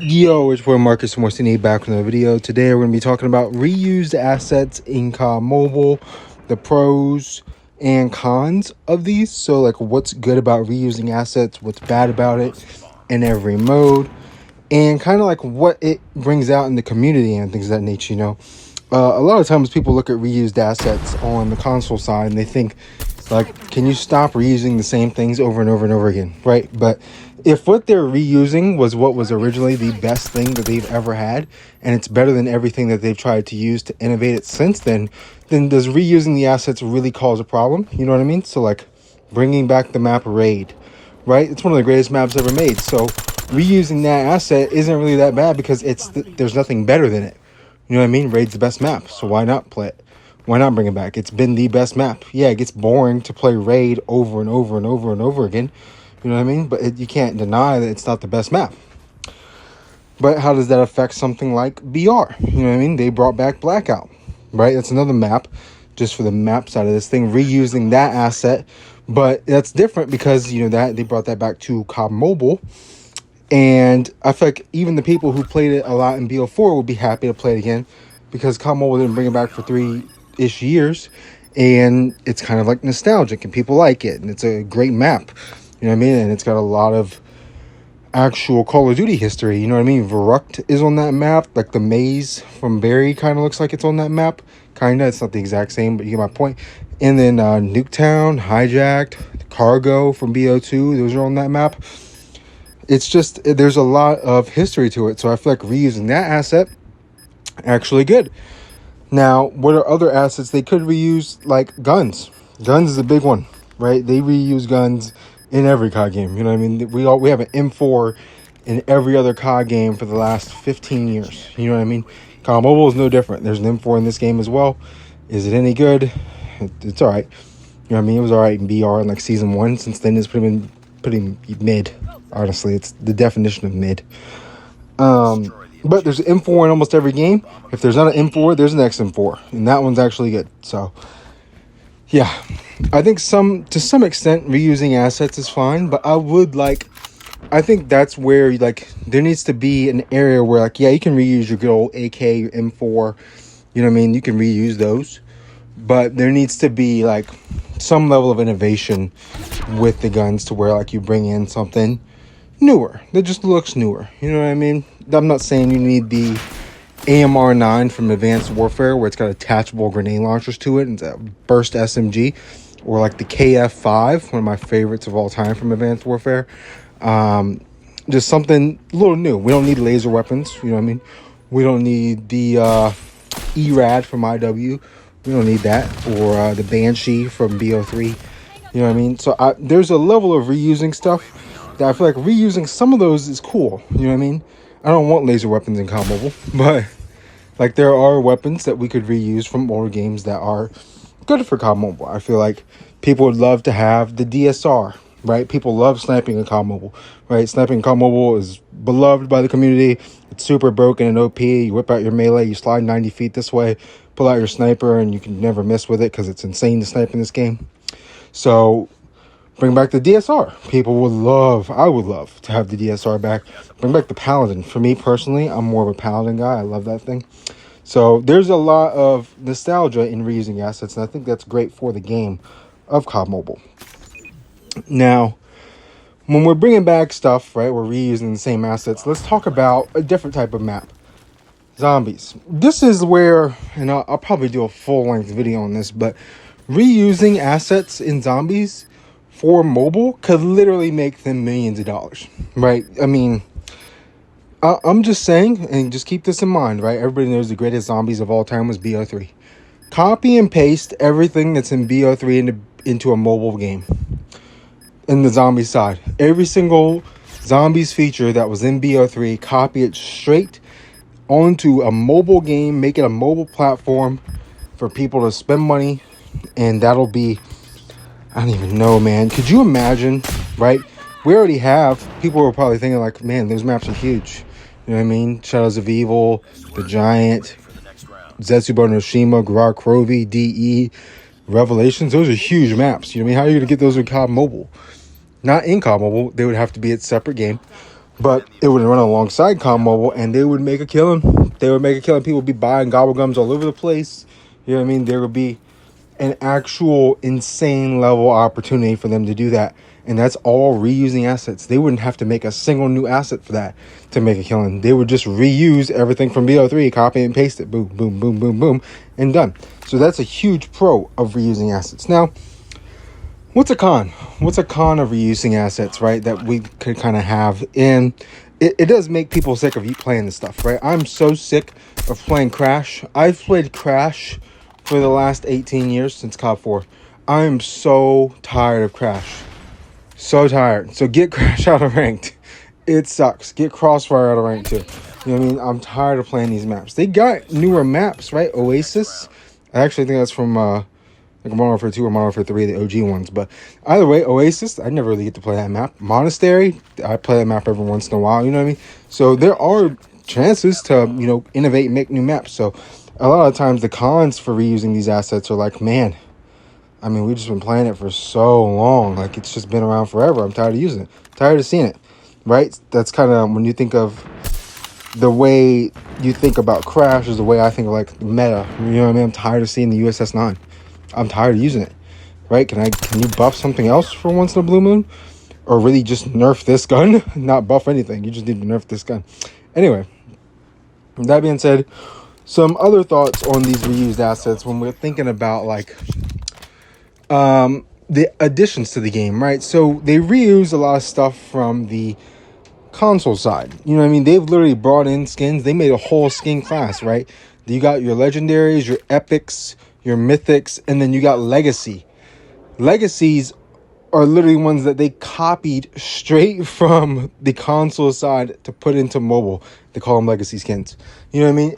Yo, it's boy Marcus Morcini back with another video. Today we're going to be talking about reused assets in COD Mobile, the pros and cons of these. So like what's good about reusing assets, what's bad about it in every mode, and kind of like what it brings out in the community and things of that nature, a lot of times people look at reused assets on the console side and they think like, can you stop reusing the same things over and over and over again, right? But if what they're reusing was what was originally the best thing that they've ever had, and it's better than everything that they've tried to use to innovate it since then does reusing the assets really cause a problem? You know what I mean? So like bringing back the map Raid, right? It's one of the greatest maps ever made. So reusing that asset isn't really that bad because there's nothing better than it. You know what I mean? Raid's the best map, so why not play it? Why not bring it back? It's been the best map. Yeah, it gets boring to play Raid over and over and over and over again. You know what I mean? But you can't deny that it's not the best map. But how does that affect something like BR? You know what I mean? They brought back Blackout, right? That's another map, just for the map side of this thing, reusing that asset. But that's different because, that they brought that back to COD Mobile. And I feel like even the people who played it a lot in BO4 would be happy to play it again because COD Mobile didn't bring it back for 3-ish years. And it's kind of like nostalgic and people like it. And it's a great map, you know what I mean? And it's got a lot of actual Call of Duty history, you know what I mean? Verrucht is on that map. Like the maze from Barry kind of looks like it's on that map. Kind of. It's not the exact same, but you get my point. And then Nuketown, Hijacked, Cargo from BO2, those are on that map. It's just, there's a lot of history to it. So I feel like reusing that asset, actually good. Now, what are other assets they could reuse? Like guns. Guns is a big one, right? They reuse guns in every COD game. You know what I mean? We have an M4 in every other COD game for the last 15 years. You know what I mean? COD Mobile is no different. There's an M4 in this game as well. Is it any good? It's all right. You know what I mean? It was all right in BR in like season 1. Since then, it's pretty mid. Honestly, it's the definition of mid. But there's an M4 in almost every game. If there's not an M4, there's an XM4, and that one's actually good. So, yeah, I think to some extent reusing assets is fine, but I think that's where there needs to be an area where you can reuse your good old AK, your M4, you know what I mean? You can reuse those, but there needs to be some level of innovation with the guns to where you bring in something newer that just looks newer. You know what I mean? I'm not saying you need the AMR-9 from Advanced Warfare where it's got attachable grenade launchers to it and it's a burst SMG, or the KF5, one of my favorites of all time from Advanced Warfare. Just something a little new. We don't need laser weapons, you know what I mean? We don't need the ERAD from IW. We don't need that, or the Banshee from BO3. You know what I mean? So there's a level of reusing stuff that I feel like reusing some of those is cool. You know what I mean? I don't want laser weapons in COD Mobile, but there are weapons that we could reuse from older games that are good for COD Mobile. I feel like people would love to have the DSR, right? People love sniping in COD Mobile, right? Sniping in COD Mobile is beloved by the community. It's super broken and OP. You whip out your melee, you slide 90 feet this way, pull out your sniper, and you can never miss with it because it's insane to snipe in this game. So bring back the DSR. I would love to have the DSR back. Bring back the Paladin. For me personally, I'm more of a Paladin guy. I love that thing. So there's a lot of nostalgia in reusing assets, and I think that's great for the game of COD Mobile. Now, when we're bringing back stuff, right, we're reusing the same assets, let's talk about a different type of map. Zombies. This is where, and I'll probably do a full-length video on this, but reusing assets in zombies for mobile could literally make them millions of dollars, right? I mean, I'm just saying, and just keep this in mind, right? Everybody knows the greatest zombies of all time was BO3. Copy and paste everything that's in BO3 into a mobile game. In the zombie side, every single zombies feature that was in BO3, copy it straight onto a mobile game, make it a mobile platform for people to spend money, and that'll be, I don't even know, man. Could you imagine, right? We already have, people were probably thinking man, those maps are huge. You know what I mean? Shadows of Evil, The Giant, Zetsubo no Shima, Garage Krovi, DE, Revelations. Those are huge maps. You know what I mean? How are you going to get those in COD Mobile? Not in COD Mobile. They would have to be a separate game. but it would run alongside COD Mobile, and they would make a killing. They would make a killing. People would be buying gobble gums all over the place. You know what I mean? There would be an actual insane level opportunity for them to do that. And that's all reusing assets. They wouldn't have to make a single new asset for that to make a killing. They would just reuse everything from BO3, copy and paste it, boom, boom, boom, boom, boom, and done. So that's a huge pro of reusing assets. Now, what's a con? What's a con of reusing assets, right? That we could kind of have. And it does make people sick of you playing this stuff, right? I'm so sick of playing Crash. I've played Crash for the last 18 years since COD 4. I'm so tired of Crash. So tired. So get Crash out of ranked. It sucks. Get Crossfire out of ranked too. You know what I mean? I'm tired of playing these maps. They got newer maps, right? Oasis. I actually think that's from like Modern Warfare 2 or Modern Warfare 3, the OG ones. But either way, Oasis, I never really get to play that map. Monastery, I play that map every once in a while. You know what I mean? So there are chances to, you know, innovate and make new maps. So a lot of times the cons for reusing these assets are like, man, I mean, we've just been playing it for so long. Like, it's just been around forever. I'm tired of using it. Tired of seeing it, right? That's kind of, when you think of the way you think about Crash is the way I think of, like, meta. You know what I mean? I'm tired of seeing the USS 9. I'm tired of using it, right? Can you buff something else for once in a blue moon? Or really just nerf this gun? Not buff anything. You just need to nerf this gun. Anyway, that being said, some other thoughts on these reused assets when we're thinking about, like, the additions to the game, right? So they reuse a lot of stuff from the console side. You know what I mean? They've literally brought in skins. They made a whole skin class, right? You got your legendaries, your epics, your mythics, and then you got legacy. Legacies are literally ones that they copied straight from the console side to put into mobile. They call them legacy skins. You know what I mean?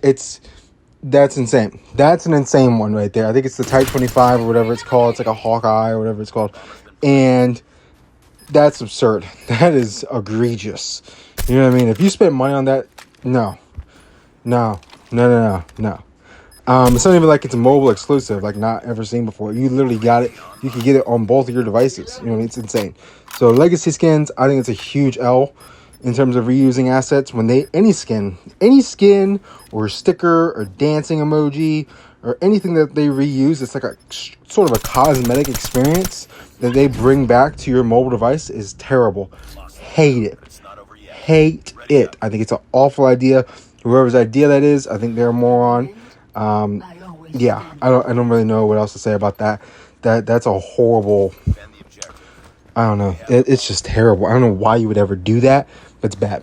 That's insane. That's an insane one right there. I think it's the Type 25 or whatever it's called. It's like a Hawkeye or whatever it's called. And that's absurd. That is egregious. You know what I mean? If you spend money on that, no. It's not even like it's a mobile exclusive, like not ever seen before. You literally got it. You can get it on both of your devices. You know what I mean? It's insane. So legacy skins, I think it's a huge L in terms of reusing assets. When any skin or sticker or dancing emoji or anything that they reuse, it's like a sort of a cosmetic experience that they bring back to your mobile device is terrible. Hate it. I think it's an awful idea. Whoever's idea that is, I think they're a moron. Yeah, I don't really know what else to say about that. That's a horrible. I don't know. It's just terrible. I don't know why you would ever do that. It's bad.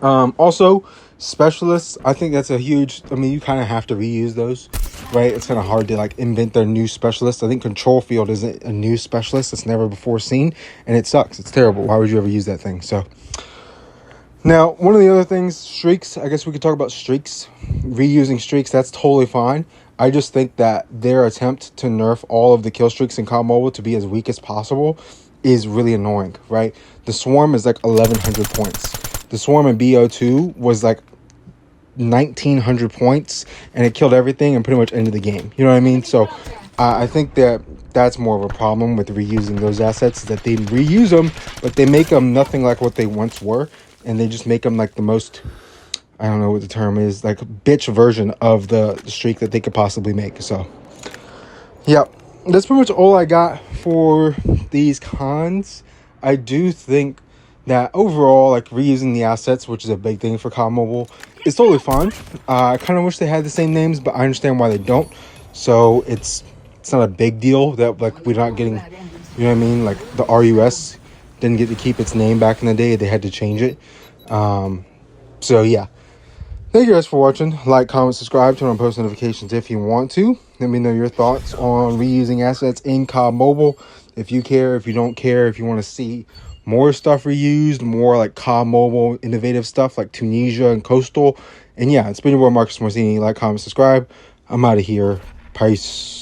Also, specialists. I think that's a huge. I mean, you kind of have to reuse those, right? It's kind of hard to like invent their new specialist. I think control field isn't a new specialist. It's never before seen, and it sucks. It's terrible. Why would you ever use that thing? So. Now, one of the other things, streaks, I guess we could talk about streaks. Reusing streaks, that's totally fine. I just think that their attempt to nerf all of the kill streaks in COD Mobile to be as weak as possible is really annoying, right? The Swarm is like 1,100 points. The Swarm in BO2 was like 1,900 points, and it killed everything and pretty much ended the game. You know what I mean? So I think that that's more of a problem with reusing those assets, that they reuse them, but they make them nothing like what they once were. And they just make them like the most, I don't know what the term is, like bitch version of the streak that they could possibly make. So, yeah, that's pretty much all I got for these cons. I do think that overall, like reusing the assets, which is a big thing for COD Mobile, is totally fine. I kind of wish they had the same names, but I understand why they don't. So it's not a big deal that like we're not getting, you know what I mean? Like the RUS didn't get to keep its name back in the day. They had to change it. So yeah. Thank you guys for watching. Like, comment, subscribe, turn on post notifications if you want to. Let me know your thoughts on reusing assets in COD Mobile. If you care, if you don't care, if you want to see more stuff reused, more like COD Mobile innovative stuff like Tunisia and Coastal. And yeah, it's been your boy Marcus Morsini. Like, comment, subscribe. I'm out of here. Peace.